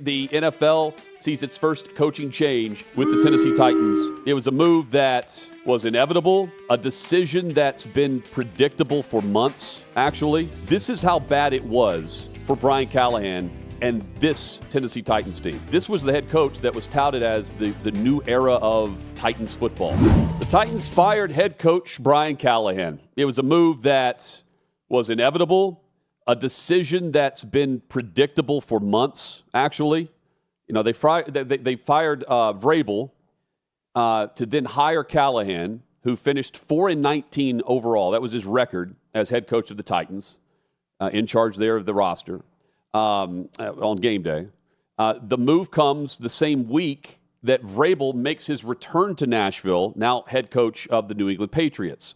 the NFL sees its first coaching change with the Tennessee Titans. It was a move that was inevitable, a decision that's been predictable for months, actually. This is how bad it was for Brian Callahan and this Tennessee Titans team. This was the head coach that was touted as the new era of Titans football. The Titans fired head coach Brian Callahan. It was a move that was inevitable, a decision that's been predictable for months, actually. You know, they fired Vrabel to then hire Callahan, who finished 4-19 overall. That was his record as head coach of the Titans, in charge there of the roster on game day. The move comes the same week that Vrabel makes his return to Nashville, now head coach of the New England Patriots.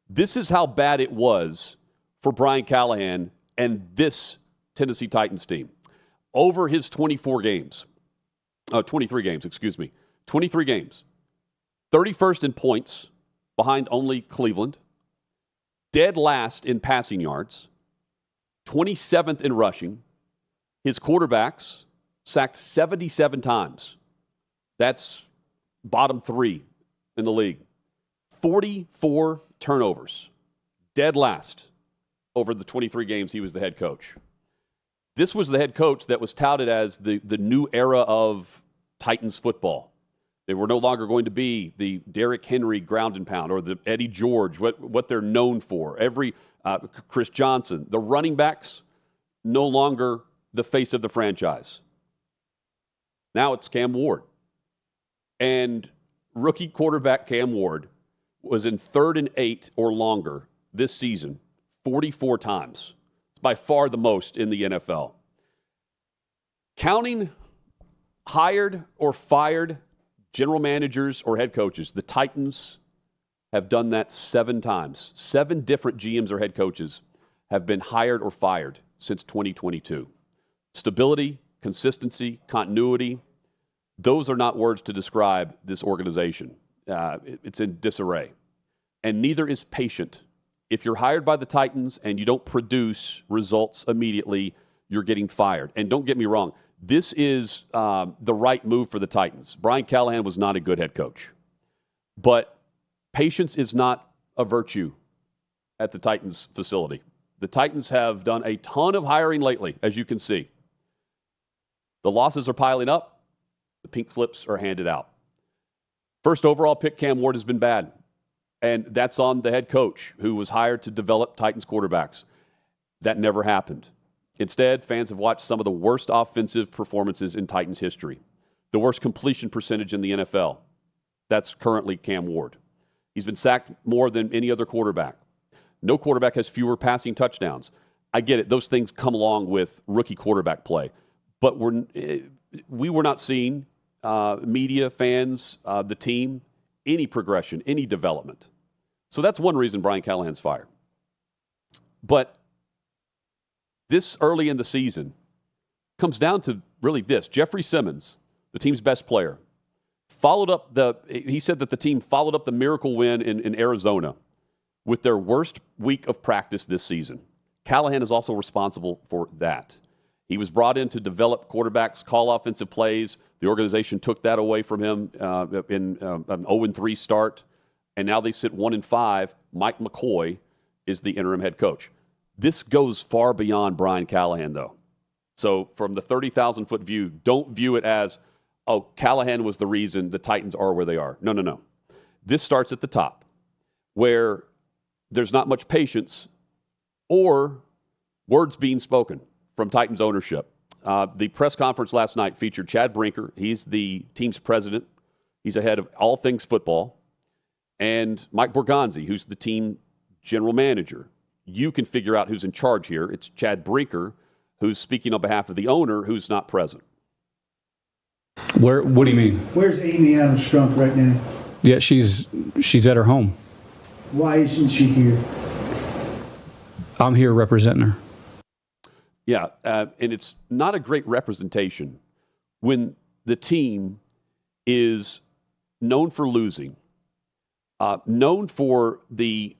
This is how bad it was for Brian Callahan and this Tennessee Titans team. Over his 23 games, 23 games, 31st in points, behind only Cleveland, dead last in passing yards, 27th in rushing. His quarterbacks sacked 77 times. That's bottom 3 in the league. 44 turnovers, dead last over the 23 games he was the head coach. This was the head coach that was touted as the new era of Titans football. They were no longer going to be the Derrick Henry ground and pound or the Eddie George, what they're known for. Chris Johnson, the running backs, no longer the face of the franchise. Now it's Cam Ward. And rookie quarterback Cam Ward was in 3rd and 8 or longer this season 44 times. It's by far the most in the NFL. Counting hired or fired general managers or head coaches, the Titans have done that 7 times. 7 different GMs or head coaches have been hired or fired since 2022. Stability, consistency, continuity, those are not words to describe this organization. It's in disarray. And neither is patient. If you're hired by the Titans and you don't produce results immediately, you're getting fired. And don't get me wrong, this is the right move for the Titans. Brian Callahan was not a good head coach. But patience is not a virtue at the Titans facility. The Titans have done a ton of hiring lately, as you can see. The losses are piling up. The pink slips are handed out. First overall pick, Cam Ward, has been bad. And that's on the head coach who was hired to develop Titans quarterbacks. That never happened. Instead, fans have watched some of the worst offensive performances in Titans history. The worst completion percentage in the NFL. That's currently Cam Ward. He's been sacked more than any other quarterback. No quarterback has fewer passing touchdowns. I get it. Those things come along with rookie quarterback play. But we were not seeing media, fans, the team, any progression, any development. So that's one reason Brian Callahan's fired. But this early in the season comes down to really this. Jeffery Simmons, the team's best player, he said that the team followed up the miracle win in Arizona with their worst week of practice this season. Callahan is also responsible for that. He was brought in to develop quarterbacks, call offensive plays. The organization took that away from him in an 0-3 start, and now they sit 1-5. Mike McCoy is the interim head coach. This goes far beyond Brian Callahan, though. So from the 30,000-foot view, don't view it as, oh, Callahan was the reason the Titans are where they are. No. This starts at the top, where there's not much patience or words being spoken from Titans ownership. The press conference last night featured Chad Brinker. He's the team's president. He's ahead of all things football. And Mike Borgonzi, who's the team general manager. You can figure out who's in charge here. It's Chad Brinker, who's speaking on behalf of the owner, who's not present. What do you mean? Where's Amy Adams Strunk right now? Yeah, she's at her home. Why isn't she here? I'm here representing her. Yeah, and it's not a great representation when the team is known for losing, known for the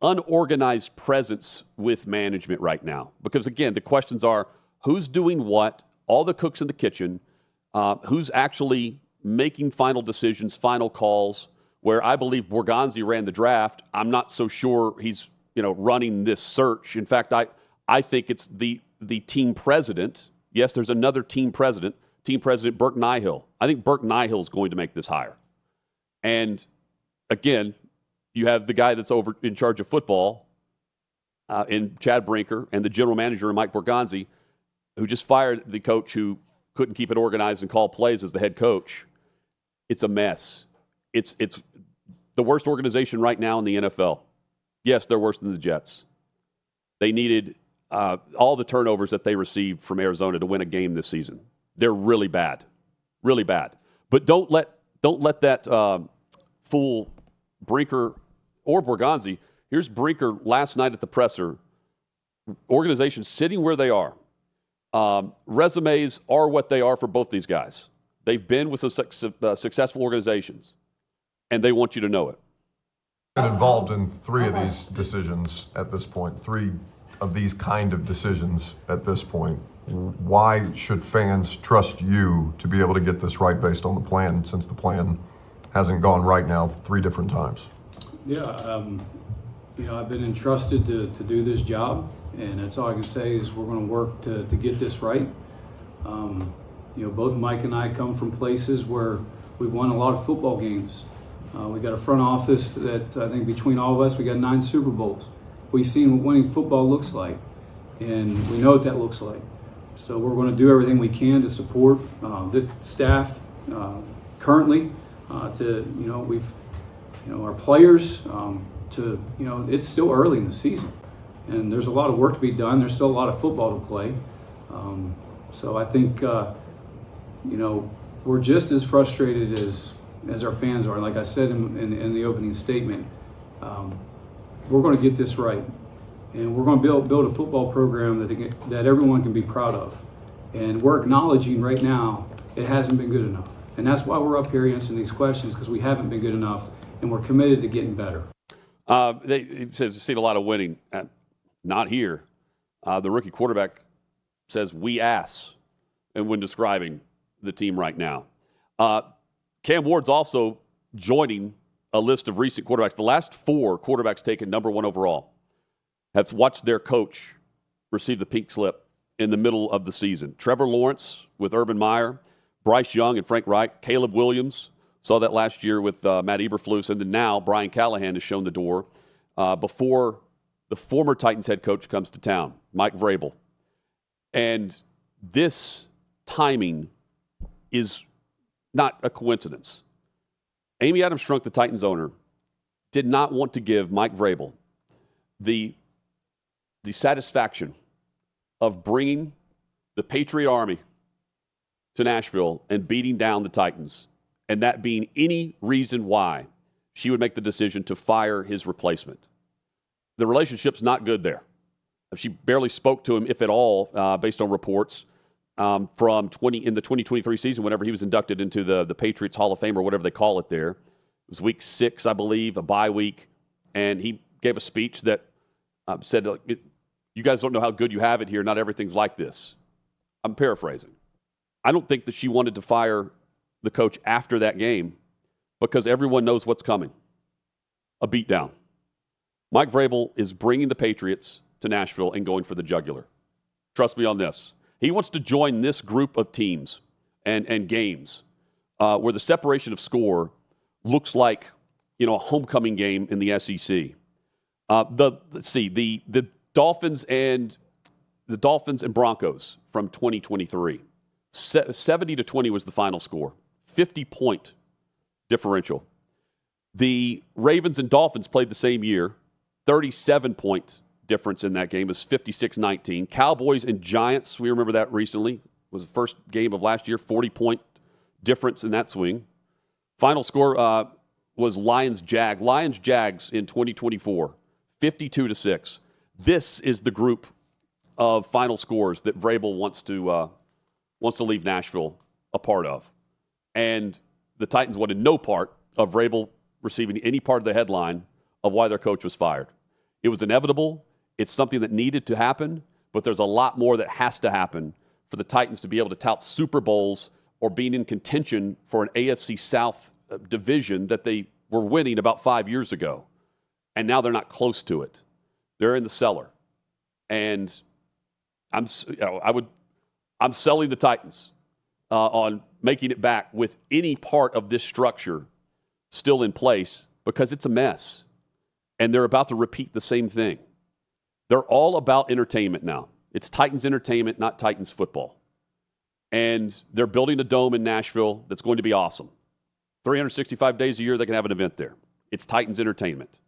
unorganized presence with management right now. Because, again, the questions are, who's doing what, all the cooks in the kitchen, who's actually making final decisions, final calls, where I believe Burgundy ran the draft. I'm not so sure he's running this search. In fact, I think it's the team president. Yes, there's another team president Burke Nihill. I think Burke Nihill is going to make this hire. And again, you have the guy that's over in charge of football in Chad Brinker and the general manager, Mike Burgundy, who just fired the coach who couldn't keep it organized and call plays as the head coach. It's a mess. It's the worst organization right now in the NFL. Yes, they're worse than the Jets. They needed all the turnovers that they received from Arizona to win a game this season. They're really bad, really bad. But don't let that fool Brinker or Burgundy. Here's Brinker last night at the presser. Organizations sitting where they are. Resumes are what they are for both these guys. They've been with successful organizations, and they want you to know it. Been involved in 3 of these decisions at this point, 3 of these kind of decisions at this point. Why should fans trust you to be able to get this right based on the plan, since the plan hasn't gone right now 3 different times? Yeah, I've been entrusted to do this job, and that's all I can say is we're going to work to get this right. Both Mike and I come from places where we've won a lot of football games. We got a front office that I think between all of us, we got 9 Super Bowls. We've seen what winning football looks like, and we know what that looks like. So we're going to do everything we can to support the staff currently. Our players. It's still early in the season, and there's a lot of work to be done. There's still a lot of football to play. So I think we're just as frustrated as our fans are. Like I said in the opening statement, we're going to get this right, and we're going to build a football program that everyone can be proud of. And we're acknowledging right now it hasn't been good enough, and that's why we're up here answering these questions, because we haven't been good enough, and we're committed to getting better. He says he's seen a lot of winning. Not here. The rookie quarterback says we ass, and when describing the team right now. Cam Ward's also joining a list of recent quarterbacks. The last 4 quarterbacks taken number 1 overall have watched their coach receive the pink slip in the middle of the season. Trevor Lawrence with Urban Meyer, Bryce Young and Frank Reich, Caleb Williams, saw that last year with Matt Eberflus, and then now Brian Callahan has shown the door before the former Titans head coach comes to town, Mike Vrabel. And this timing is not a coincidence. Amy Adams Strunk, the Titans owner, did not want to give Mike Vrabel the satisfaction of bringing the Patriot Army to Nashville and beating down the Titans, and that being any reason why she would make the decision to fire his replacement. The relationship's not good there. She barely spoke to him, if at all, based on reports in the 2023 season, whenever he was inducted into the Patriots Hall of Fame, or whatever they call it there. It was week 6, I believe, a bye week, and he gave a speech that said, you guys don't know how good you have it here. Not everything's like this. I'm paraphrasing. I don't think that she wanted to fire the coach after that game because everyone knows what's coming. A beatdown. Mike Vrabel is bringing the Patriots to Nashville and going for the jugular. Trust me on this. He wants to join this group of teams and games where the separation of score looks like a homecoming game in the SEC. The Dolphins and Broncos from 2023. 70-20 was the final score. 50-point differential. The Ravens and Dolphins played the same year. 37-point difference in that game is 56-19. Cowboys and Giants, we remember that recently, was the first game of last year, 40-point difference in that swing. Final score was Lions-Jags. Lions-Jags in 2024, 52-6. This is the group of final scores that Vrabel wants to leave Nashville a part of. And the Titans wanted no part of Vrabel receiving any part of the headline of why their coach was fired. It was inevitable. It's something that needed to happen, but there's a lot more that has to happen for the Titans to be able to tout Super Bowls or being in contention for an AFC South division that they were winning about 5 years ago. And now they're not close to it. They're in the cellar. And I'm selling the Titans on making it back with any part of this structure still in place because it's a mess. And they're about to repeat the same thing. They're all about entertainment now. It's Titans entertainment, not Titans football. And they're building a dome in Nashville that's going to be awesome. 365 days a year, they can have an event there. It's Titans entertainment.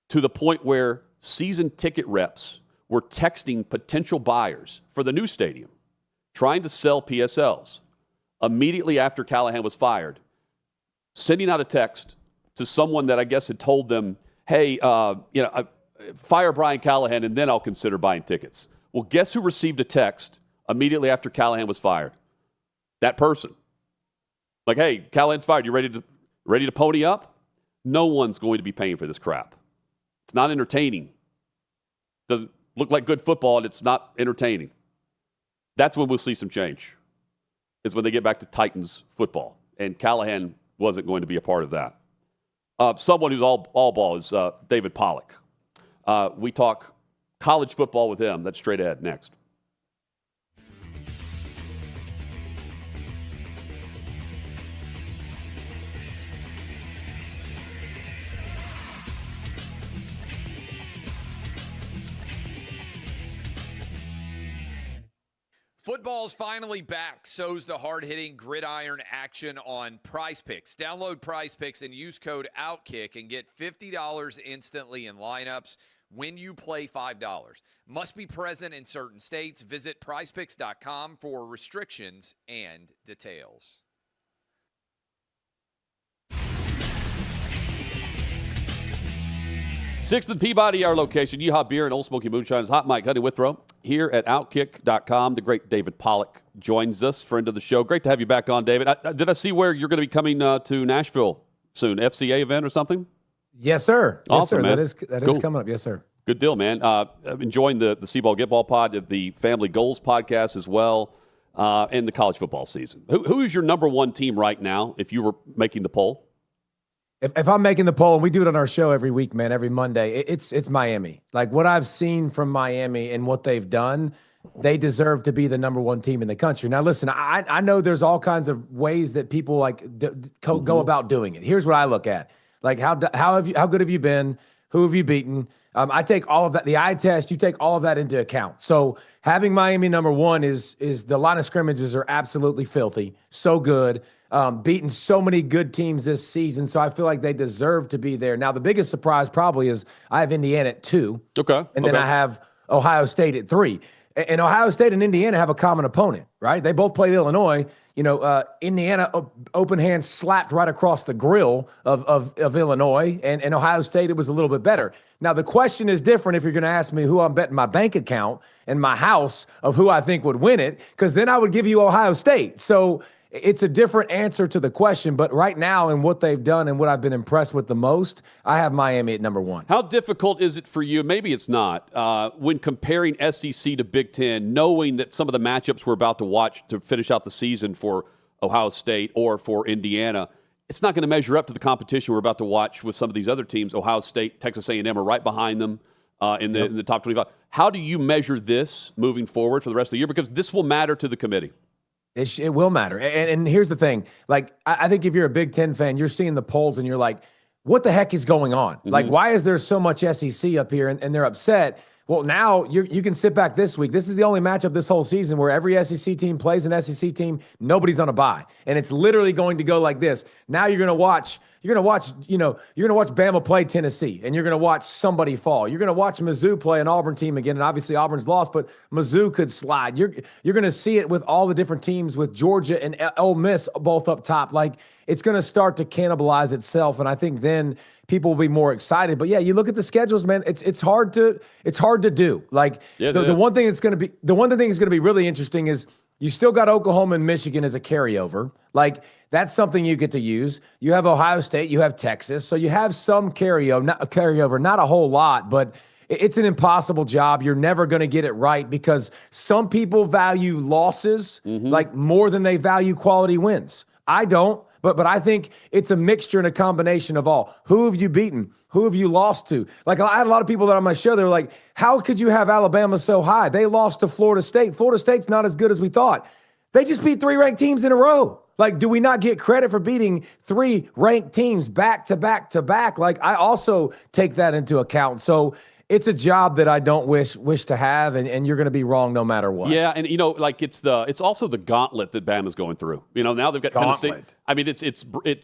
To the point where season ticket reps were texting potential buyers for the new stadium, trying to sell PSLs. Immediately after Callahan was fired, sending out a text to someone that I guess had told them, hey, fire Brian Callahan and then I'll consider buying tickets. Well, guess who received a text immediately after Callahan was fired? That person. Like, hey, Callahan's fired. You ready to pony up? No one's going to be paying for this crap. It's not entertaining. Doesn't look like good football, and it's not entertaining. That's when we'll see some change, is when they get back to Titans football. And Callahan wasn't going to be a part of that. Someone who's all ball is David Pollack. We talk college football with him. That's straight ahead next. Football's finally back. So's the hard-hitting gridiron action on Prize Picks. Download Prize Picks and use code OutKick and get $50 instantly in lineups when you play $5. Must be present in certain states. Visit prizepicks.com for restrictions and details. 6th and Peabody, our location. Yeehaw Beer and Old Smoky Moonshine. Hot Mike Honey Withrow here at OutKick.com. The great David Pollack joins us, friend of the show. Great to have you back on, David. Did I see where you're going to be coming to Nashville soon? FCA event or something? Yes, sir. Awesome, yes, sir. man. That Cool. is coming up. Yes, sir. Good deal, man. I'm enjoying the C-Ball Get Ball pod, the Family Goals podcast as well, and the college football season. Who is your number one team right now if you were making the poll? If I'm making the poll, and we do it on our show every week, man, every Monday, it's Miami. Like what I've seen from Miami and what they've done, they deserve to be the number one team in the country. Now, listen, I know there's all kinds of ways that people like go about doing it. Here's what I look at: like how good have you been? Who have you beaten? I take all of that, the eye test, you take all of that into account. So having Miami number one is the line of scrimmages are absolutely filthy, so good. Beaten so many good teams this season, so I feel like they deserve to be there. Now, the biggest surprise probably is I have Indiana at 2. Okay. And then I have Ohio State at 3. And Ohio State and Indiana have a common opponent, right? They both played Illinois. You know, Indiana open hand slapped right across the grill of Illinois, and Ohio State, it was a little bit better. Now, the question is different if you're going to ask me who I'm betting my bank account and my house of who I think would win it, because then I would give you Ohio State. So it's a different answer to the question, but right now and what they've done and what I've been impressed with the most, I have Miami at number 1. How difficult is it for you, maybe it's not, when comparing SEC to Big Ten, knowing that some of the matchups we're about to watch to finish out the season for Ohio State or for Indiana, it's not going to measure up to the competition we're about to watch with some of these other teams. Ohio State, Texas A&M are right behind them in the top 25. How do you measure this moving forward for the rest of the year? Because this will matter to the committee. It will matter. And here's the thing. Like, I think if you're a Big Ten fan, you're seeing the polls and you're like, what the heck is going on? Mm-hmm. Like, why is there so much SEC up here? And they're upset. Well, now you can sit back this week. This is the only matchup this whole season where every SEC team plays an SEC team. Nobody's on a bye. And it's literally going to go like this. Now you're going to watch Bama play Tennessee, and you're going to watch somebody fall. You're going to watch Mizzou play an Auburn team again, and obviously Auburn's lost, but Mizzou could slide. You're going to see it with all the different teams, with Georgia and Ole Miss both up top. Like, it's going to start to cannibalize itself, and I think then people will be more excited. But yeah, you look at the schedules, man. It's hard to do. Like, the one thing that's going to be really interesting is you still got Oklahoma and Michigan as a carryover. Like, that's something you get to use. You have Ohio State, you have Texas, so you have some carryover, not a whole lot, but It's an impossible job. You're never going to get it right because some people value losses like more than they value quality wins. I don't, but I think it's a mixture and a combination of all. Who have you beaten? Who have you lost to? Like, I had a lot of people that on my show, they were like, how could you have Alabama so high? They lost to Florida State. Florida State's not as good as we thought. They just beat 3 ranked teams in a row. Like, do we not get credit for beating 3 ranked teams back to back to back? Like, I also take that into account. So it's a job that I don't wish to have, and you're going to be wrong no matter what. Yeah, and like it's also the gauntlet that Bama's going through. Now they've got Tennessee. I mean,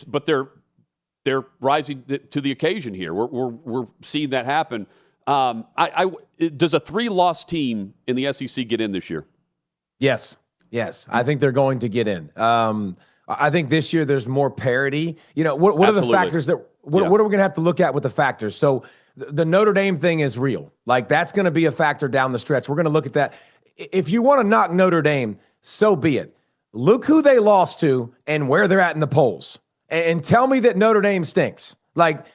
but they're rising to the occasion here. We're seeing that happen. Does a 3-loss team in the SEC get in this year? Yes, I think they're going to get in. I think this year there's more parity. What are the factors what are we going to have to look at with the factors? So the Notre Dame thing is real. Like, that's going to be a factor down the stretch. We're going to look at that. If you want to knock Notre Dame, so be it. Look who they lost to and where they're at in the polls. And tell me that Notre Dame stinks. Like,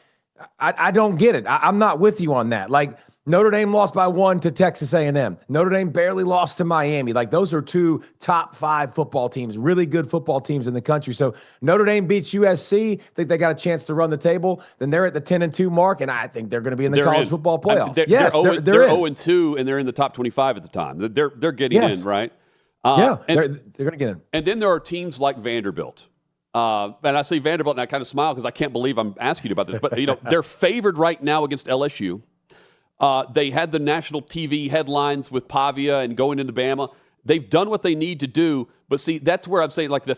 I don't get it. I'm not with you on that. Like, Notre Dame lost by 1 to Texas A&M. Notre Dame barely lost to Miami. Like, those are 2 top 5 football teams, really good football teams in the country. So Notre Dame beats USC. Think they got a chance to run the table. Then they're at the 10-2 mark, and I think they're going to be in the college football playoff. They're 0-2, and they're in the top 25 at the time. They're getting in, right? They're going to get in. And then there are teams like Vanderbilt. And I say Vanderbilt, and I kind of smile because I can't believe I'm asking you about this. But, they're favored right now against LSU. They had the national TV headlines with Pavia and going into Bama. They've done what they need to do. But, see, that's where I'm saying, like, the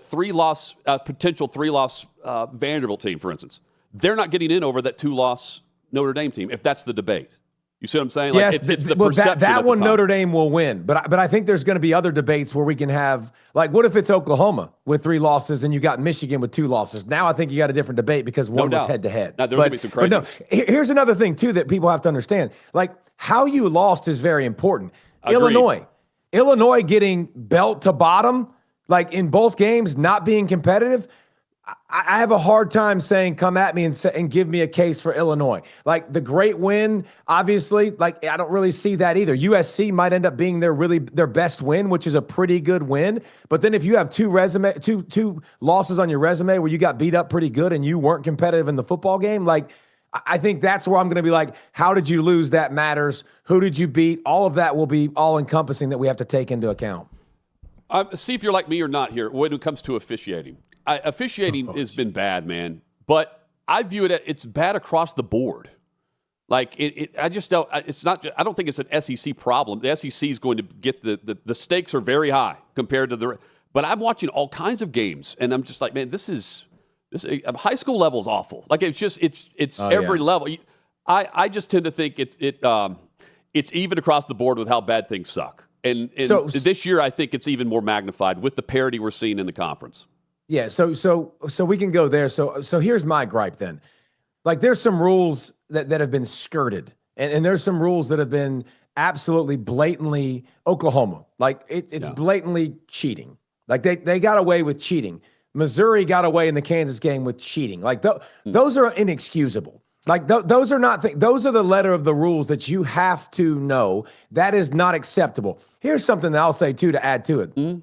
potential 3-loss Vanderbilt team, for instance. They're not getting in over that 2-loss Notre Dame team, if that's the debate. You see what I'm saying? Like, yes, it's the perception that one time. Notre Dame will win, but I think there's going to be other debates where we can have, like, what if it's Oklahoma with 3 losses and you got Michigan with 2 losses? Now I think you got a different debate because one was head to head. Now, there's going to be some crazy. But no, here's another thing too that people have to understand. Like, how you lost is very important. Agreed. Illinois getting belt to bottom, like in both games, not being competitive. I have a hard time saying, come at me and give me a case for Illinois. Like, the great win, obviously, like, I don't really see that either. USC might end up being their best win, which is a pretty good win. But then if you have two losses on your resume where you got beat up pretty good and you weren't competitive in the football game, like, I think that's where I'm going to be like, how did you lose? That matters. Who did you beat? All of that will be all-encompassing that we have to take into account. See if you're like me or not here when it comes to officiating. Officiating has been bad, man. But I view it's bad across the board. Like, I just don't. It's not. I don't think it's an SEC problem. The SEC is going to get the stakes are very high compared to the. But I'm watching all kinds of games, and I'm just like, man, this high school level is awful. Like, it's every level. I just tend to think it's even across the board with how bad things suck. And so this year, I think it's even more magnified with the parity we're seeing in the conference. Yeah, so we can go there. So here's my gripe then. Like, there's some rules that have been skirted, and there's some rules that have been absolutely blatantly Oklahoma. Like, it's blatantly cheating. Like, they got away with cheating. Missouri got away in the Kansas game with cheating. Like, those are inexcusable. Like, those are not those are the letter of the rules that you have to know. That is not acceptable. Here's something that I'll say too to add to it. Mm-hmm.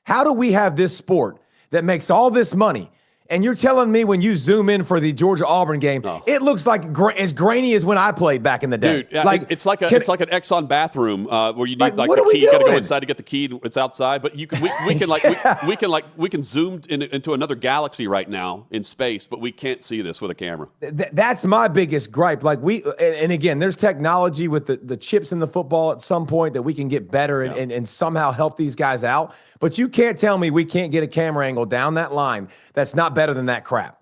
How do we have this sport that makes all this money, and you're telling me when you zoom in for the Georgia-Auburn game, it looks like as grainy as when I played back in the day? Dude, like, it's like an Exxon bathroom where you need like the key. You got to go inside to get the key. It's outside, but we can zoom into another galaxy right now in space, but we can't see this with a camera. That's my biggest gripe. Like, and again, there's technology with the chips in the football at some point that we can get better and somehow help these guys out. But you can't tell me we can't get a camera angle down that line that's not better than that crap.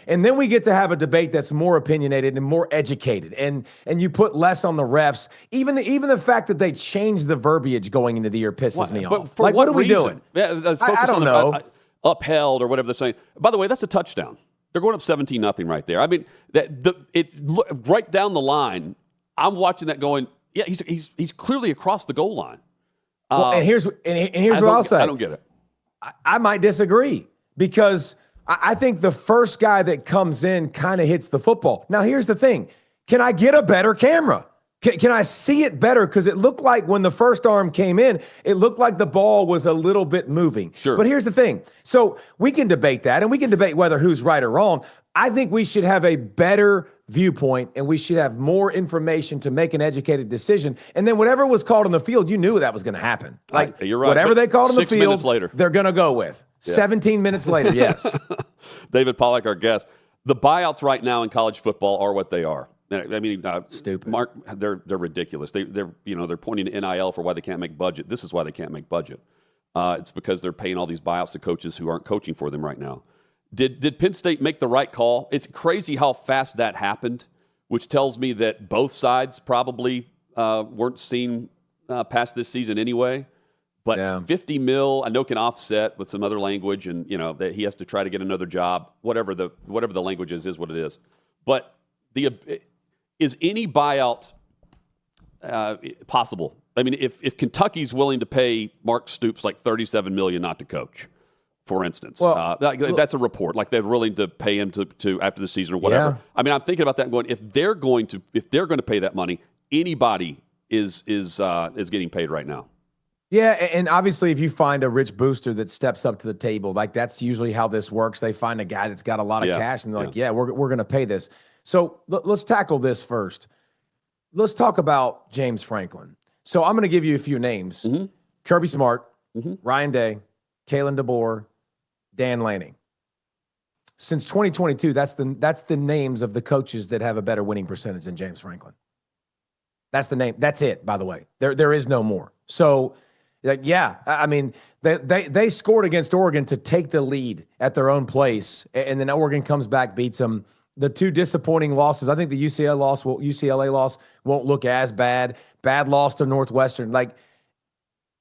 And then we get to have a debate that's more opinionated and more educated, and you put less on the refs. Even the fact that they changed the verbiage going into the year pisses me off. Like, what are we doing? Yeah, I don't know. Upheld or whatever they're saying. By the way, that's a touchdown. They're going up 17-0 right there. I mean, right down the line. I'm watching that going. Yeah, he's clearly across the goal line. Well, and here's what I'll say. I don't get it. I might disagree because I think the first guy that comes in kind of hits the football. Now, here's the thing. Can I get a better camera? Can I see it better? Because it looked like when the first arm came in, it looked like the ball was a little bit moving. Sure. But here's the thing. So we can debate that, and we can debate whether who's right or wrong. I think we should have a better viewpoint, and we should have more information to make an educated decision. And then whatever was called on the field, you knew that was going to happen. Like, you're right. Whatever But they called on the 6 field, minutes later, they're going to go with. Yeah. 17 minutes later, yes. David Pollack, our guest. The buyouts right now in college football are what they are. I mean, stupid. Mark, they're ridiculous. They're pointing to NIL for why they can't make budget. This is why they can't make budget. It's because they're paying all these buyouts to coaches who aren't coaching for them right now. Did Penn State make the right call? It's crazy how fast that happened, which tells me that both sides probably weren't seen past this season anyway. But yeah. $50 million, I know, can offset with some other language, and that he has to try to get another job. Whatever the language is what it is. But is any buyout possible? I mean, if Kentucky's willing to pay Mark Stoops like $37 million not to coach, for instance, that's a report. Like they're willing to pay him to after the season or whatever. Yeah. I mean, I'm thinking about that and going, if they're going to pay that money, anybody is getting paid right now. Yeah, and obviously if you find a rich booster that steps up to the table, like that's usually how this works. They find a guy that's got a lot of cash and they're like, we're going to pay this. So let's tackle this first. Let's talk about James Franklin. So I'm going to give you a few names. Mm-hmm. Kirby Smart, Ryan Day, Kalen DeBoer, Dan Lanning. Since 2022, that's the names of the coaches that have a better winning percentage than James Franklin. That's the name. That's it, by the way. There is no more. So, I mean, they scored against Oregon to take the lead at their own place, and then Oregon comes back, beats them. The two disappointing losses, I think the UCLA loss won't look as bad. Bad loss to Northwestern. Like,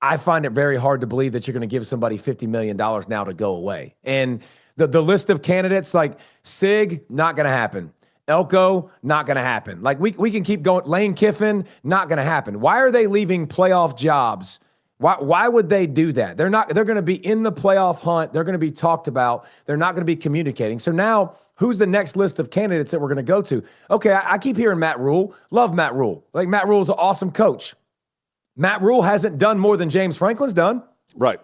I find it very hard to believe that you're going to give somebody $50 million now to go away. And the list of candidates, like Sig, not going to happen. Elko, not going to happen. Like, we can keep going. Lane Kiffin, not going to happen. Why are they leaving playoff jobs? Why would they do that? They're going to be in the playoff hunt. They're going to be talked about. They're not going to be communicating. So now, who's the next list of candidates that we're going to go to? Okay, I keep hearing Matt Rhule. Love Matt Rhule. Like, Matt Rhule's an awesome coach. Matt Rhule hasn't done more than James Franklin's done. Right.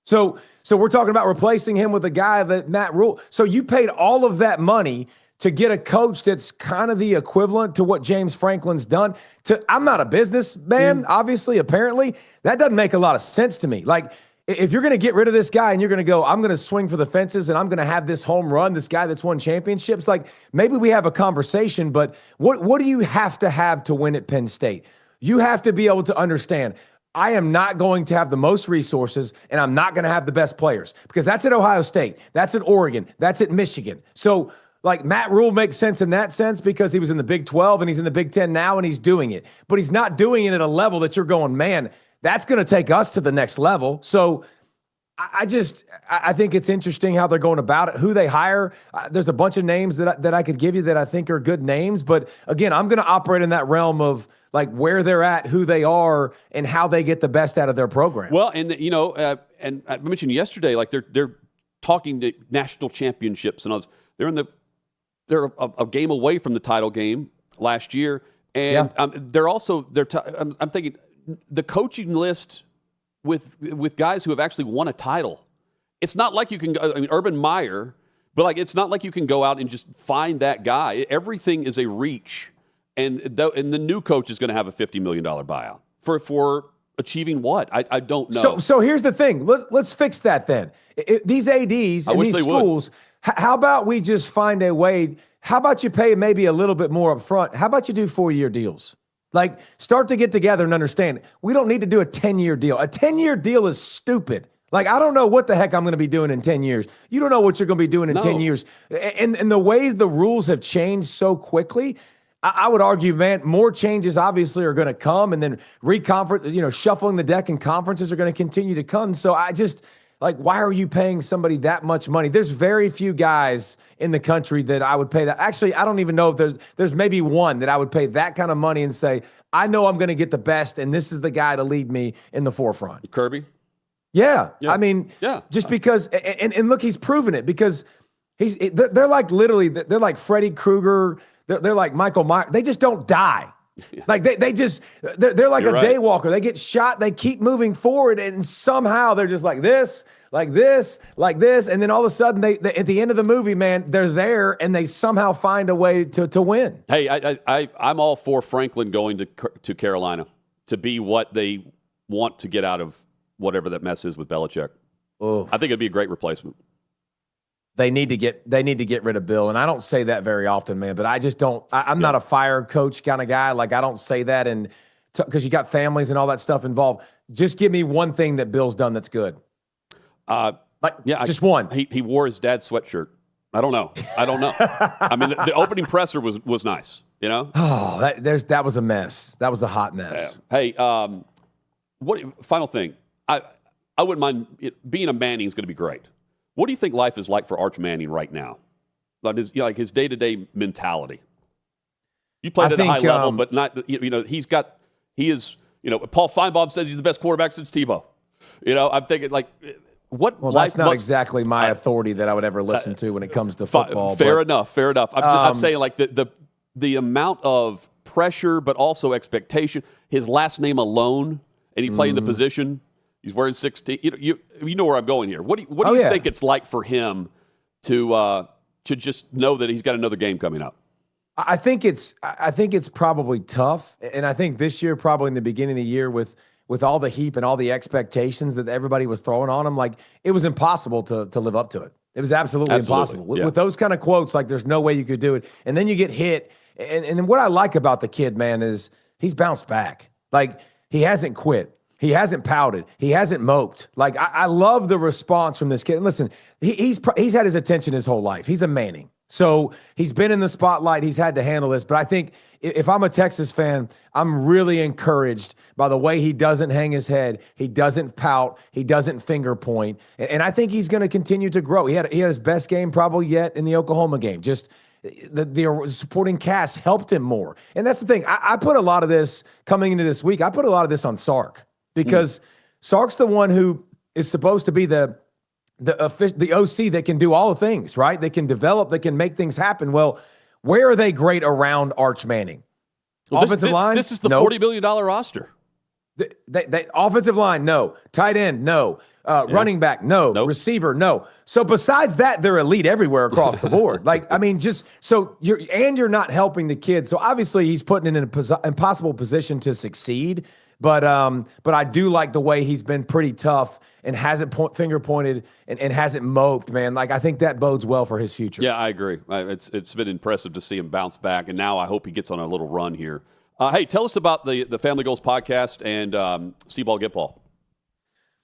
So we're talking about replacing him with a guy that Matt Rhule. So you paid all of that money to get a coach that's kind of the equivalent to what James Franklin's done. I'm not a businessman, obviously, apparently. That doesn't make a lot of sense to me. Like, if you're going to get rid of this guy and you're going to go, I'm going to swing for the fences and I'm going to have this home run, this guy that's won championships, like, maybe we have a conversation, but what do you have to win at Penn State? You have to be able to understand, I am not going to have the most resources and I'm not going to have the best players, because that's at Ohio State, that's at Oregon, that's at Michigan. So, like, Matt Rhule makes sense in that sense because he was in the Big 12 and he's in the Big 10 now and he's doing it. But he's not doing it at a level that you're going, man, that's going to take us to the next level. So I think it's interesting how they're going about it, who they hire. There's a bunch of names that I could give you that I think are good names. But again, I'm going to operate in that realm of like where they're at, who they are, and how they get the best out of their program. Well, and and I mentioned yesterday, like they're talking to national championships and all this. They're a game away from the title game last year, and I'm thinking the coaching list with guys who have actually won a title. It's not like you can. I mean, Urban Meyer, but like it's not like you can go out and just find that guy. Everything is a reach, and the new coach is going to have a $50 million buyout for achieving what? I don't know. So here's the thing. Let's fix that then. These ADs in these schools. How about we just find a way? How about you pay maybe a little bit more up front? How about you do 4-year deals? Like, start to get together and understand. We don't need to do a 10-year deal. A 10-year deal is stupid. Like, I don't know what the heck I'm going to be doing in 10 years. You don't know what you're going to be doing in 10 years. And the ways the rules have changed so quickly, I would argue, man, more changes obviously are going to come, and then shuffling the deck in conferences are going to continue to come. So I just... Like, why are you paying somebody that much money? There's very few guys in the country that I would pay that. Actually, I don't even know if there's maybe one that I would pay that kind of money and say, I know I'm going to get the best, and this is the guy to lead me in the forefront. Kirby? Yeah. I mean, just because, and look, he's proven it because they're like literally, they're like Freddy Krueger. They're like Michael Myers. They just don't die. Like they're like You're a right. day walker. They get shot. They keep moving forward, and somehow they're just like this, like this, like this, and then all of a sudden, they at the end of the movie, man, they're there, and they somehow find a way to win. Hey, I'm all for Franklin going to Carolina to be what they want to get out of whatever that mess is with Belichick. Oh, I think it'd be a great replacement. they need to get rid of Bill, and I don't say that very often, man. But I just don't. I'm not a fire coach kind of guy. Like I don't say that, and because you got families and all that stuff involved. Just give me one thing that Bill's done that's good. Just one. He wore his dad's sweatshirt. I don't know. I mean, the opening presser was nice. You know. Oh, that was a mess. That was a hot mess. Yeah. Hey, final thing. I wouldn't mind being a Manning is going to be great. What do you think life is like for Arch Manning right now? Like his day-to-day mentality. You played at a high level, but not. He is. Paul Feinbaum says he's the best quarterback since Tebow. I'm thinking like. Well, that's not exactly my authority that I would ever listen to when it comes to football. Fair enough. I'm saying like the amount of pressure, but also expectation. His last name alone, and he played in the position. He's wearing 16. You know where I'm going here. What do you think it's like for him to just know that he's got another game coming up? I think it's probably tough, and I think this year, probably in the beginning of the year, with all the heap and all the expectations that everybody was throwing on him, like it was impossible to live up to it. It was absolutely impossible. Yeah. With those kind of quotes, like there's no way you could do it. And then you get hit. And what I like about the kid, man, is he's bounced back. Like he hasn't quit. He hasn't pouted. He hasn't moped. Like I love the response from this kid. And listen, he's had his attention his whole life. He's a Manning. So he's been in the spotlight. He's had to handle this. But I think if I'm a Texas fan, I'm really encouraged by the way he doesn't hang his head. He doesn't pout. He doesn't finger point. And I think he's going to continue to grow. He had his best game probably yet in the Oklahoma game. Just the supporting cast helped him more. And that's the thing. I put a lot of this coming into this week. I put a lot of this on Sark because Sark's the one who is supposed to be the OC that can do all the things, right? They can develop, they can make things happen. Well, where are they great around Arch Manning? Well, offensive line? This is the $40 million roster. They offensive line, no. Tight end, no. Running back, no. Nope. Receiver, no. So besides that, they're elite everywhere across the board. You're not helping the kid. So obviously he's putting in an impossible position to succeed. But I do like the way he's been pretty tough and hasn't finger pointed and hasn't moped, man. Like I think that bodes well for his future. Yeah, I agree. It's been impressive to see him bounce back, and now I hope he gets on a little run here. Hey, tell us about the Family Goals podcast and See-Ball Get Ball.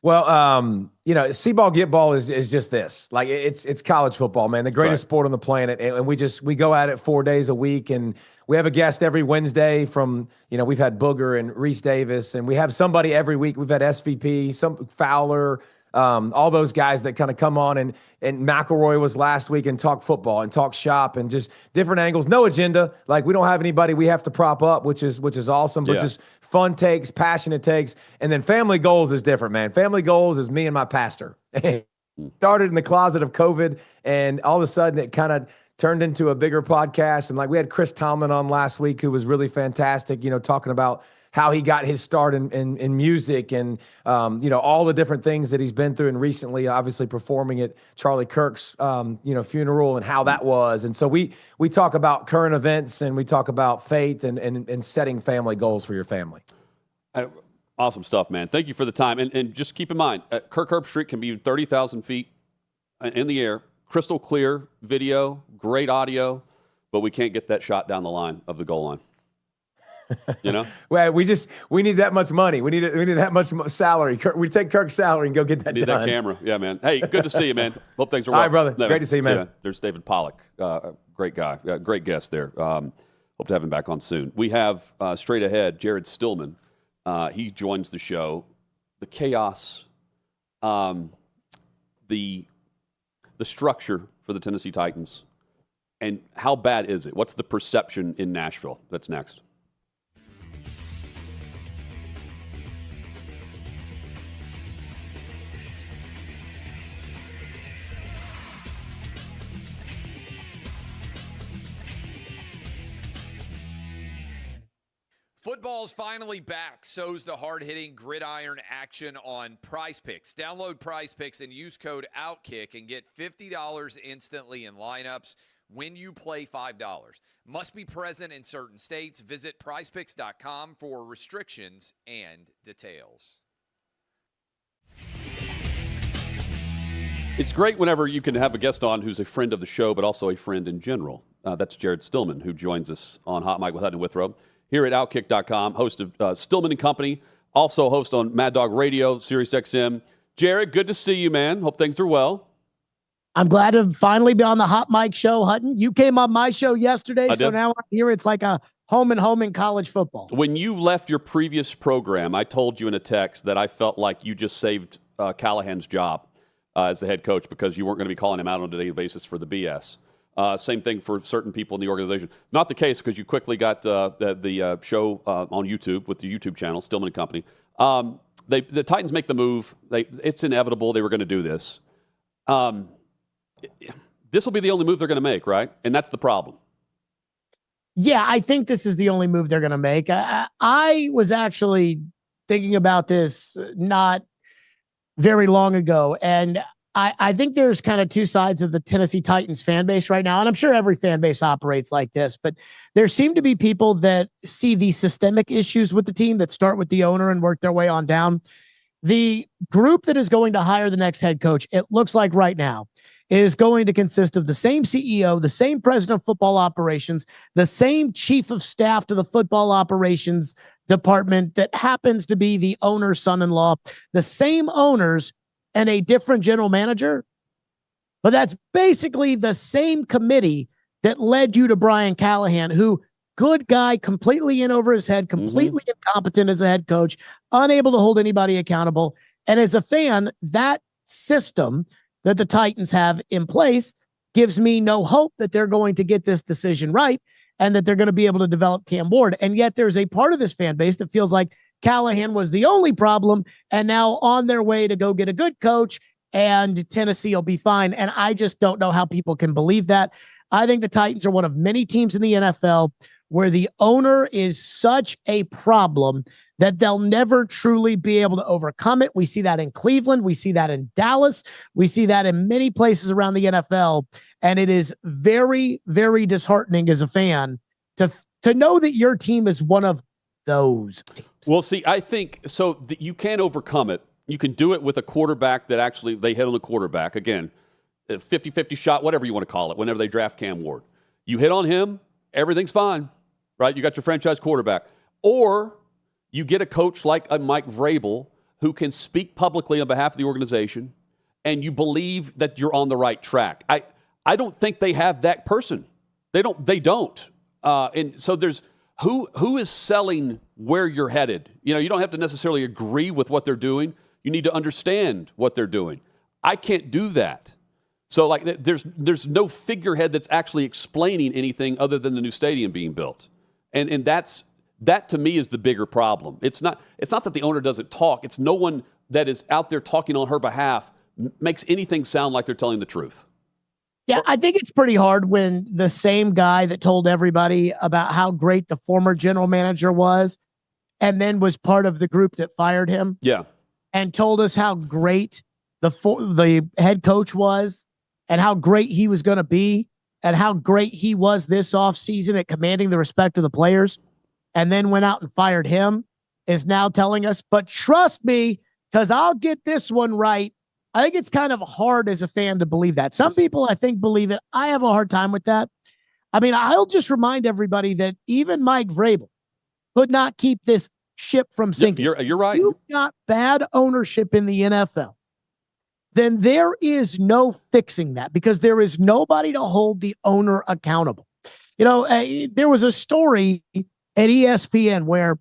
Well, See-Ball Get Ball is just this. Like it's college football, man. The greatest sport on the planet, and we go at it 4 days a week, and we have a guest every Wednesday from, we've had Booger and Reese Davis, and we have somebody every week. We've had SVP, some Fowler, all those guys that kind of come on, and McElroy was last week and talk football and talk shop and just different angles. No agenda. Like we don't have anybody we have to prop up, which is awesome, but just fun takes, passionate takes. And then Family Goals is different, man. Family Goals is me and my pastor. Started in the closet of COVID, and all of a sudden it kind of turned into a bigger podcast. And like we had Chris Tomlin on last week, who was really fantastic, talking about how he got his start in music and, all the different things that he's been through, and recently obviously performing at Charlie Kirk's, funeral and how that was. And so we talk about current events, and we talk about faith and setting family goals for your family. Awesome stuff, man. Thank you for the time. And just keep in mind, Kirk Herbstreit can be 30,000 feet in the air, crystal clear video, great audio, but we can't get that shot down the line of the goal line. Well, we need that much money. We need that much salary. We take Kirk's salary and go get that done. That camera. Yeah, man. Hey, good to see you, man. Hope things are well. All right, brother. Great to see you, man. There's David Pollack. Great guy. Great guest there. Hope to have him back on soon. We have straight ahead Jared Stillman. He joins the show. The chaos, the structure for the Tennessee Titans, and how bad is it? What's the perception in Nashville? That's next. Football's finally back. So's the hard-hitting gridiron action on Prize Picks. Download Prize Picks and use code OutKick and get $50 instantly in lineups when you play $5. Must be present in certain states. Visit prizepicks.com for restrictions and details. It's great whenever you can have a guest on who's a friend of the show, but also a friend in general. That's Jared Stillman, who joins us on Hot Mic with Hutton and Withrow here at OutKick.com, host of Stillman & Company, also host on Mad Dog Radio, Sirius XM. Jared, good to see you, man. Hope things are well. I'm glad to finally be on the Hot Mic show, Hutton. You came on my show yesterday, so now I'm here. It's like a home and home in college football. When you left your previous program, I told you in a text that I felt like you just saved Callahan's job as the head coach because you weren't going to be calling him out on a daily basis for the BS. Same thing for certain people in the organization. Not the case because you quickly got the show on YouTube with the YouTube channel, Stillman & Company. The Titans make the move. It's inevitable they were going to do this. This will be the only move they're going to make, right? And that's the problem. Yeah, I think this is the only move they're going to make. I was actually thinking about this not very long ago, and I think there's kind of two sides of the Tennessee Titans fan base right now, and I'm sure every fan base operates like this, but there seem to be people that see the systemic issues with the team that start with the owner and work their way on down. The group that is going to hire the next head coach, it looks like right now, is going to consist of the same CEO, the same president of football operations, the same chief of staff to the football operations department that happens to be the owner's son-in-law, the same owners and a different general manager. But that's basically the same committee that led you to Brian Callahan, who, good guy, completely in over his head, completely incompetent as a head coach, unable to hold anybody accountable. And as a fan, that system that the Titans have in place gives me no hope that they're going to get this decision right and that they're going to be able to develop Cam Ward. And yet there's a part of this fan base that feels like Callahan was the only problem and now on their way to go get a good coach and Tennessee will be fine. And I just don't know how people can believe that. I think the Titans are one of many teams in the NFL where the owner is such a problem that they'll never truly be able to overcome it. We see that in Cleveland. We see that in Dallas. We see that in many places around the NFL. And it is very, very disheartening as a fan to know that your team is one of those teams. Well, see, I think so you can overcome it. You can do it with a quarterback that actually they hit on the quarterback. Again, 50-50 shot, whatever you want to call it, whenever they draft Cam Ward. You hit on him, everything's fine, right? You got your franchise quarterback. Or you get a coach like a Mike Vrabel who can speak publicly on behalf of the organization, and you believe that you're on the right track. I don't think they have that person. They don't. And so there's who is selling where you're headed. You know, you don't have to necessarily agree with what they're doing. You need to understand what they're doing. I can't do that. So like there's no figurehead that's actually explaining anything other than the new stadium being built. And that to me is the bigger problem. It's not that the owner doesn't talk. It's no one that is out there talking on her behalf makes anything sound like they're telling the truth. Yeah, I think it's pretty hard when the same guy that told everybody about how great the former general manager was and then was part of the group that fired him. Yeah. And told us how great the head coach was and how great he was going to be and how great he was this offseason at commanding the respect of the players, and then went out and fired him, is now telling us, but trust me, because I'll get this one right. I think it's kind of hard as a fan to believe that. Some people, I think, believe it. I have a hard time with that. I mean, I'll just remind everybody that even Mike Vrabel could not keep this ship from sinking. You're right. You've got bad ownership in the NFL. Then there is no fixing that because there is nobody to hold the owner accountable. You know, there was a story at ESPN where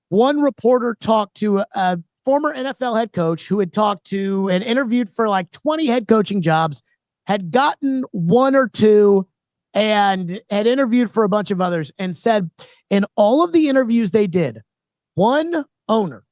one reporter talked to a former NFL head coach who had talked to and interviewed for like 20 head coaching jobs, had gotten one or two, and had interviewed for a bunch of others, and said in all of the interviews they did, one owner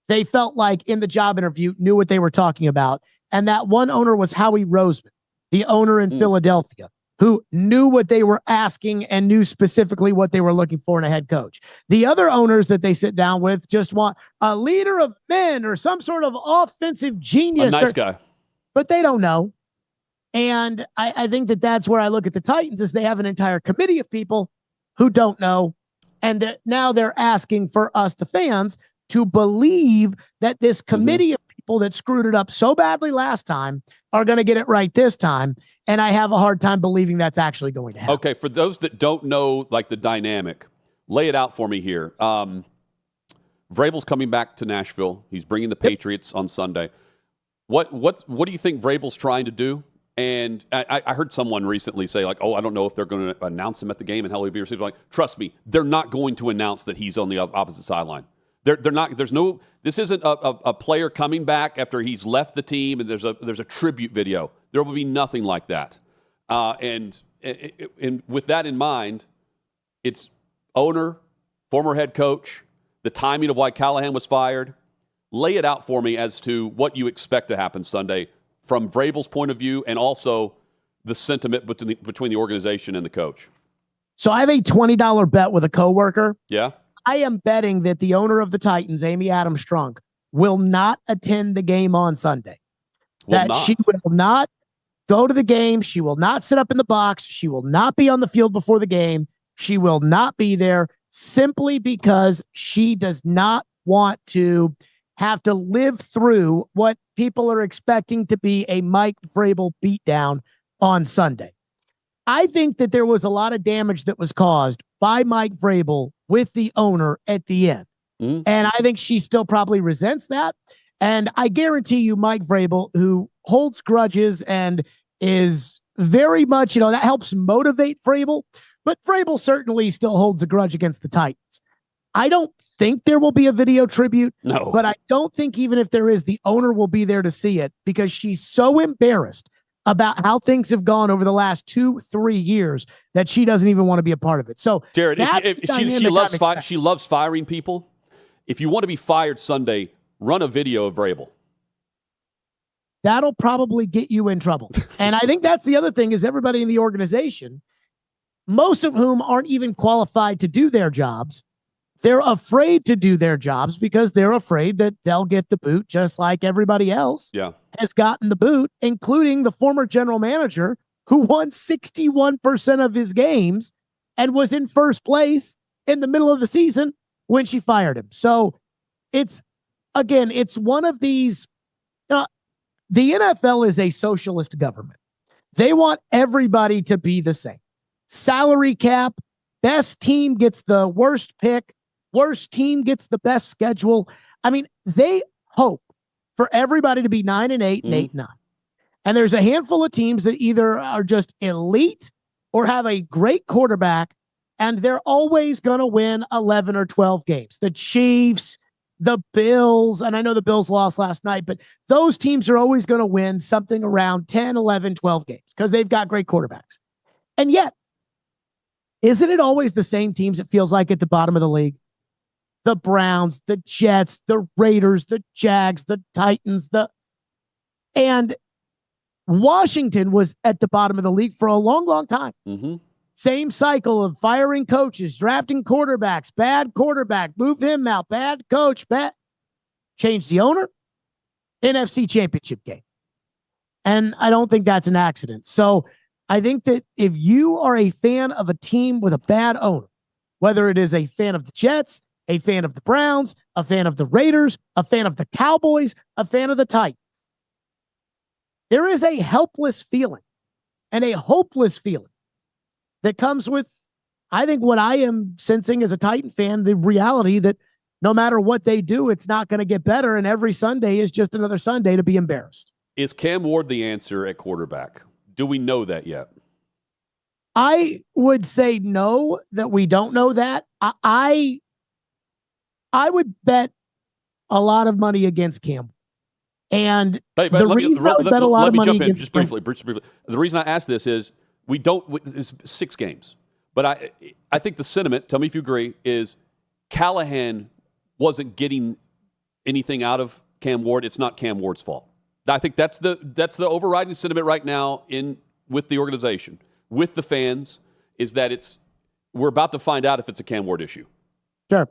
they felt like in the job interview knew what they were talking about. And that one owner was Howie Roseman, the owner in Philadelphia. who knew what they were asking and knew specifically what they were looking for in a head coach. The other owners that they sit down with just want a leader of men or some sort of offensive genius. A nice guy. But they don't know. And I think that that's where I look at the Titans, is they have an entire committee of people who don't know. And now they're asking for us, the fans, to believe that this committee of people that screwed it up so badly last time are going to get it right this time. And I have a hard time believing that's actually going to happen. Okay, for those that don't know, like, the dynamic, lay it out for me here. Vrabel's coming back to Nashville. He's bringing the Patriots on Sunday. What do you think Vrabel's trying to do? And I heard someone recently say, like, oh, I don't know if they're going to announce him at the game and how he'll be received. Like, trust me, they're not going to announce that he's on the opposite sideline. They're not. There's no. This isn't a player coming back after he's left the team and there's a tribute video. There will be nothing like that. And with that in mind, it's owner, former head coach, the timing of why Callahan was fired. Lay it out for me as to what you expect to happen Sunday from Vrabel's point of view, and also the sentiment between the organization and the coach. So I have a $20 bet with a coworker. Yeah. I am betting that the owner of the Titans, Amy Adams Strunk, will not attend the game on Sunday. She will not go to the game. She will not sit up in the box. She will not be on the field before the game. She will not be there simply because she does not want to have to live through what people are expecting to be a Mike Vrabel beatdown on Sunday. I think that there was a lot of damage that was caused by Mike Vrabel with the owner at the end. And I think she still probably resents that. And I guarantee you, Mike Vrabel, who holds grudges and is very much, that helps motivate Vrabel, but Vrabel certainly still holds a grudge against the Titans. I don't think there will be a video tribute, but I don't think even if there is, the owner will be there to see it, because she's so embarrassed about how things have gone over the last 2-3 years that she doesn't even want to be a part of it. So, Jared, she loves firing people. If you want to be fired Sunday, run a video of Vrabel. That'll probably get you in trouble. And I think that's the other thing, is everybody in the organization, most of whom aren't even qualified to do their jobs, they're afraid to do their jobs because they're afraid that they'll get the boot, just like everybody else has gotten the boot, including the former general manager who won 61% of his games and was in first place in the middle of the season when she fired him. So it's one of these, the NFL is a socialist government. They want everybody to be the same. Salary cap, best team gets the worst pick. Worst team gets the best schedule. I mean, they hope for everybody to be 9-8 and 8-9. And there's a handful of teams that either are just elite or have a great quarterback, and they're always going to win 11 or 12 games. The Chiefs, the Bills, and I know the Bills lost last night, but those teams are always going to win something around 10, 11, 12 games because they've got great quarterbacks. And yet, isn't it always the same teams, it feels like, at the bottom of the league? The Browns, the Jets, the Raiders, the Jags, the Titans, and Washington was at the bottom of the league for a long, long time. Same cycle of firing coaches, drafting quarterbacks, bad quarterback, move him out, bad coach, change the owner, NFC Championship game. And I don't think that's an accident. So I think that if you are a fan of a team with a bad owner, whether it is a fan of the Jets, a fan of the Browns, a fan of the Raiders, a fan of the Cowboys, a fan of the Titans, there is a helpless feeling and a hopeless feeling that comes with, I think, what I am sensing as a Titan fan, the reality that no matter what they do, it's not going to get better, and every Sunday is just another Sunday to be embarrassed. Is Cam Ward the answer at quarterback? Do we know that yet? I would say no, that we don't know that. I would bet a lot of money against Cam. And let me jump in briefly. The reason I ask this is it's 6 games. But I think the sentiment, tell me if you agree, is Callahan wasn't getting anything out of Cam Ward. It's not Cam Ward's fault. I think that's the overriding sentiment right now with the organization. with the fans is that we're about to find out if it's a Cam Ward issue. Sure.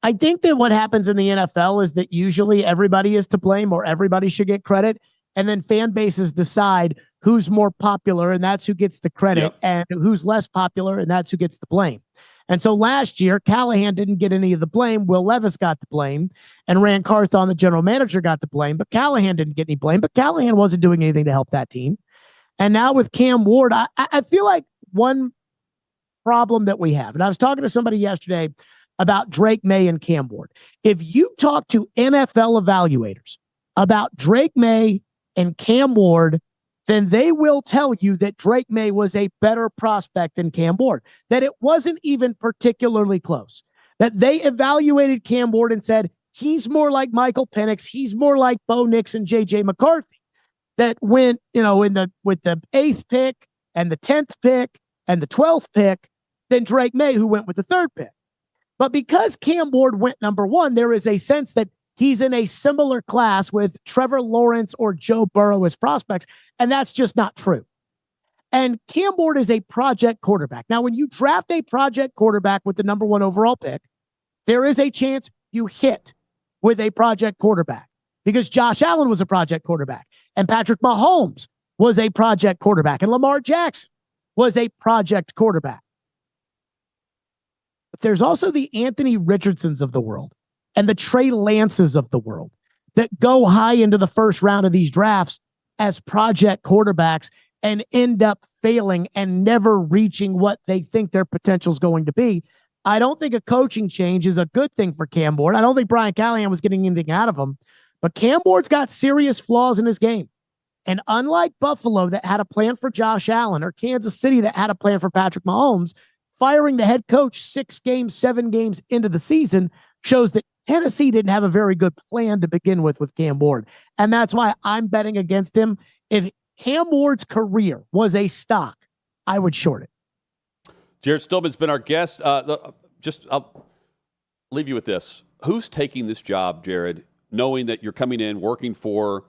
I think that what happens in the NFL is that usually everybody is to blame or everybody should get credit. And then fan bases decide who's more popular and that's who gets the credit, and who's less popular and that's who gets the blame. And so last year, Callahan didn't get any of the blame. Will Levis got the blame, and Rand Carthon, the general manager, got the blame, but Callahan didn't get any blame. But Callahan wasn't doing anything to help that team. And now with Cam Ward, I feel like one problem that we have, and I was talking to somebody yesterday about Drake May and Cam Ward. If you talk to NFL evaluators about Drake May and Cam Ward, then they will tell you that Drake May was a better prospect than Cam Ward, that it wasn't even particularly close, that they evaluated Cam Ward and said, he's more like Michael Penix, he's more like Bo Nix and J.J. McCarthy, that went, with the 8th pick and the 10th pick and the 12th pick than Drake May, who went with the 3rd pick. But because Cam Ward went number 1, there is a sense that he's in a similar class with Trevor Lawrence or Joe Burrow as prospects, and that's just not true. And Cam Ward is a project quarterback. Now, when you draft a project quarterback with the number 1 overall pick, there is a chance you hit with a project quarterback, because Josh Allen was a project quarterback, and Patrick Mahomes was a project quarterback, and Lamar Jackson was a project quarterback. But there's also the Anthony Richardsons of the world and the Trey Lances of the world that go high into the first round of these drafts as project quarterbacks and end up failing and never reaching what they think their potential is going to be. I don't think a coaching change is a good thing for Cam Ward. I don't think Brian Callahan was getting anything out of him, but Cam Ward's got serious flaws in his game. And unlike Buffalo that had a plan for Josh Allen, or Kansas City that had a plan for Patrick Mahomes, firing the head coach 6 games, 7 games into the season shows that Tennessee didn't have a very good plan to begin with Cam Ward. And that's why I'm betting against him. If Cam Ward's career was a stock, I would short it. Jared Stillman's been our guest. I'll leave you with this. Who's taking this job, Jared, knowing that you're coming in, working for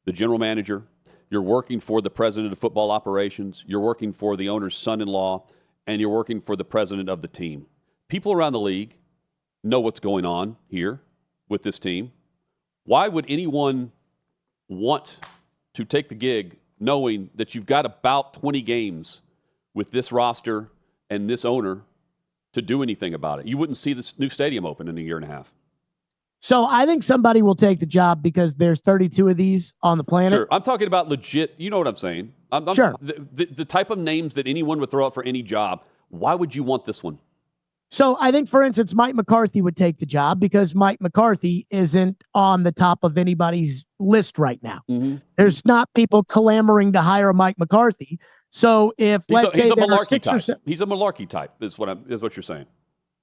the general manager, you're working for the president of football operations, you're working for the owner's son-in-law, and you're working for the president of the team? People around the league know what's going on here with this team. Why would anyone want to take the gig knowing that you've got about 20 games with this roster and this owner to do anything about it? You wouldn't see this new stadium open in a year and a half. So I think somebody will take the job because there's 32 of these on the planet. Sure. I'm talking about legit. You know what I'm saying? Sure. The type of names that anyone would throw out for any job. Why would you want this one? So I think, for instance, Mike McCarthy would take the job because Mike McCarthy isn't on the top of anybody's list right now. Mm-hmm. There's not people clamoring to hire Mike McCarthy. So if let's say there are 6 or 7, he's a malarkey type, is what you're saying.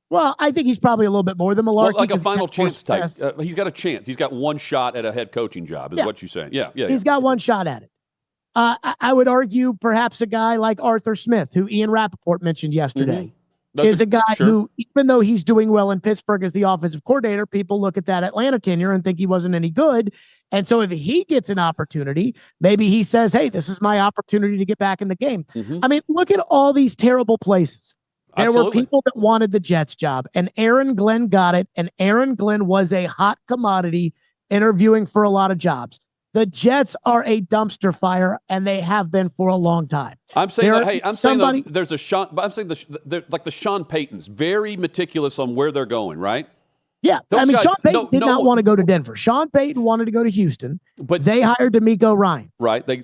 Well, I think he's probably a little bit more than malarkey. Well, like a final chance type. He's got a chance. He's got one shot at a head coaching job, is what you're saying. Yeah. He's got one shot at it. I would argue perhaps a guy like Arthur Smith, who Ian Rappaport mentioned yesterday, is a guy who, even though he's doing well in Pittsburgh as the offensive coordinator, people look at that Atlanta tenure and think he wasn't any good. And so if he gets an opportunity, maybe he says, hey, this is my opportunity to get back in the game. Mm-hmm. I mean, look at all these terrible places. There were people that wanted the Jets job, and Aaron Glenn got it, and Aaron Glenn was a hot commodity interviewing for a lot of jobs. The Jets are a dumpster fire, and they have been for a long time. I'm saying there's a Sean. I'm saying like the Sean Paytons, very meticulous on where they're going, right? Yeah, I mean, Sean Payton did not want to go to Denver. Sean Payton wanted to go to Houston, but they hired DeMeco Ryans. Right, they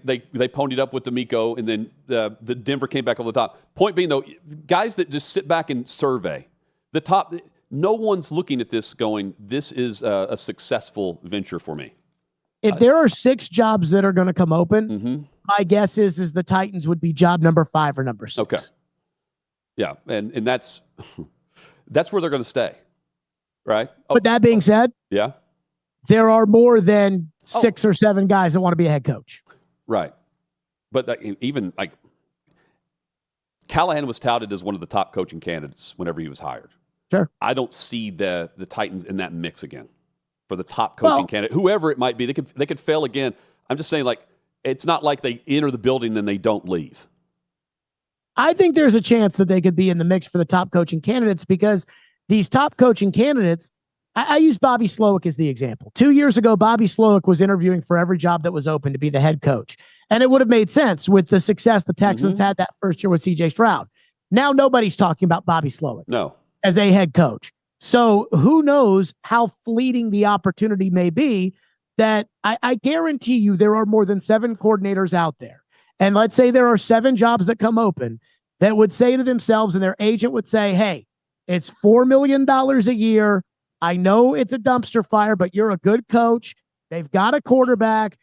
ponied up with DeMeco, and then the Denver came back over the top. Point being, though, guys that just sit back and survey the top, no one's looking at this going, this is a successful venture for me. If there are 6 jobs that are going to come open, my guess is the Titans would be job number 5 or number 6. Okay. Yeah, and that's where they're going to stay. Right. But that being said, there are more than 6 or 7 guys that want to be a head coach. Right. But even like Callahan was touted as one of the top coaching candidates whenever he was hired. Sure. I don't see the Titans in that mix again for the top coaching candidate, whoever it might be. They could fail again. I'm just saying, like, it's not like they enter the building and they don't leave. I think there's a chance that they could be in the mix for the top coaching candidates because these top coaching candidates, I use Bobby Slowick as the example. 2 years ago, Bobby Slowick was interviewing for every job that was open to be the head coach. And it would have made sense with the success the Texans had that first year with C.J. Stroud. Now nobody's talking about Bobby Slowick as a head coach. So who knows how fleeting the opportunity may be that I guarantee you there are more than 7 coordinators out there. And let's say there are 7 jobs that come open that would say to themselves and their agent would say, hey, it's $4 million a year. I know it's a dumpster fire, but you're a good coach. They've got a quarterback.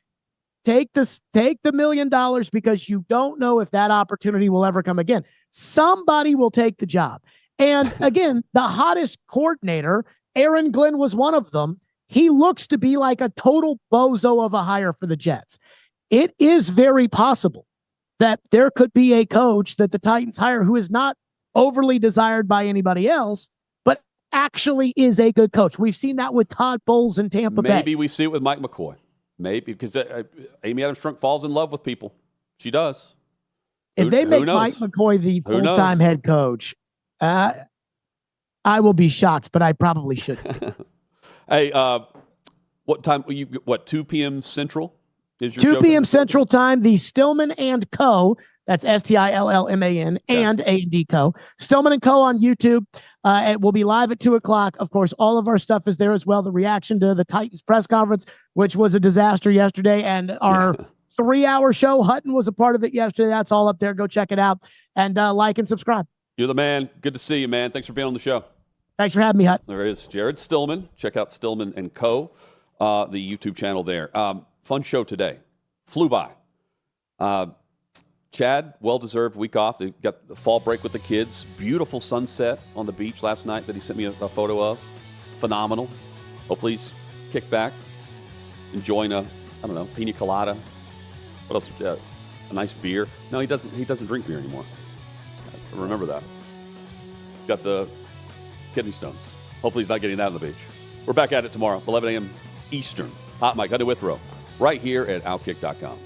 Take the $1 million because you don't know if that opportunity will ever come again. Somebody will take the job. And again, the hottest coordinator, Aaron Glenn was one of them. He looks to be like a total bozo of a hire for the Jets. It is very possible that there could be a coach that the Titans hire who is not overly desired by anybody else, but actually is a good coach. We've seen that with Todd Bowles in Tampa Bay. Maybe we see it with Mike McCoy. Maybe because Amy Adams Strunk falls in love with people. She does. If they make Mike McCoy the full-time head coach, I will be shocked, but I probably shouldn't. Hey, what time? 2 p.m. Central? Is your 2 show p.m. Central Time, the Stillman and Co. That's Stillman and A&D Co. Stillman and Co. on YouTube. It will be live at 2 o'clock. Of course, all of our stuff is there as well. The reaction to the Titans press conference, which was a disaster yesterday, and our 3-hour show, Hutton was a part of it yesterday. That's all up there. Go check it out and like and subscribe. You're the man. Good to see you, man. Thanks for being on the show. Thanks for having me, Hut. There is Jared Stillman. Check out Stillman and Co., the YouTube channel there. Fun show today. Flew by. Chad, well-deserved week off. They got the fall break with the kids. Beautiful sunset on the beach last night that he sent me a photo of. Phenomenal. Hopefully he's kicked back, enjoying a pina colada. What else? A nice beer. No, he doesn't. He doesn't drink beer anymore. I remember that. Got the kidney stones. Hopefully he's not getting that on the beach. We're back at it tomorrow, 11 a.m. Eastern. Hot Mike, Hunter Withrow, right here at OutKick.com.